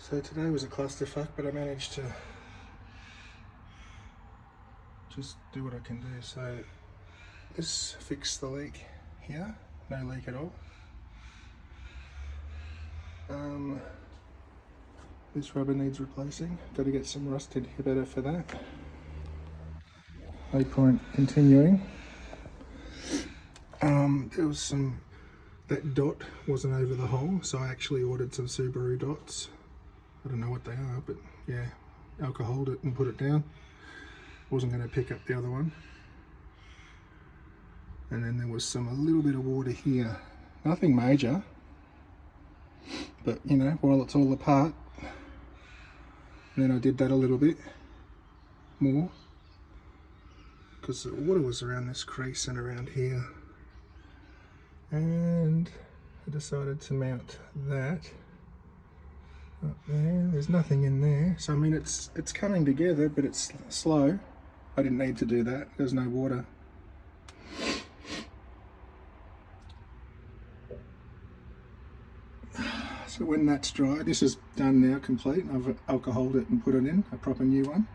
So today was a clusterfuck, but I managed to just do what I can do. So this fixed the leak here, no leak at all. This rubber needs replacing. Got to get some rusted here better for that. No point continuing. There was some, that dot wasn't over the hole, so I actually ordered some Subaru dots. I don't know what they are, but yeah, alcoholed it and put it down. Wasn't going to pick up the other one. And then there was a little bit of water here. Nothing major, but you know, while it's all apart. And then I did that a little bit more because the water was around this crease and around here. And I decided to mount that up there. There's nothing in there, so I mean it's coming together, but it's slow. I didn't need to do that. There's no water. So when that's dry, this is done now, complete. I've alcoholed it and put it in a proper new one.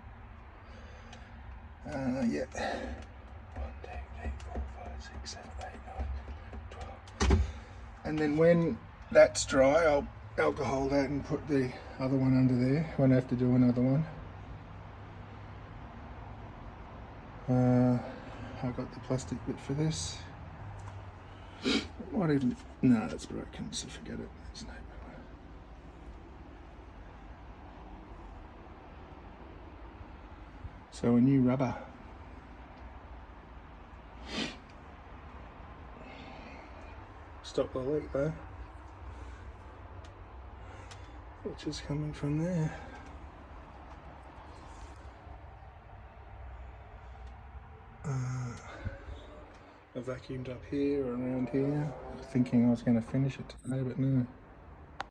Yeah. 1, 2, 3, 4, 5, 6, 7, 8, 9, 12. And then when that's dry, I'll alcohol that and put the other one under there. Won't have to do another one. I've got the plastic bit for this. Might even, no, that's broken, so forget it. There's no. So a new rubber. Stop the leak though, which is coming from there. I vacuumed up here, around here, thinking I was going to finish it today, but no.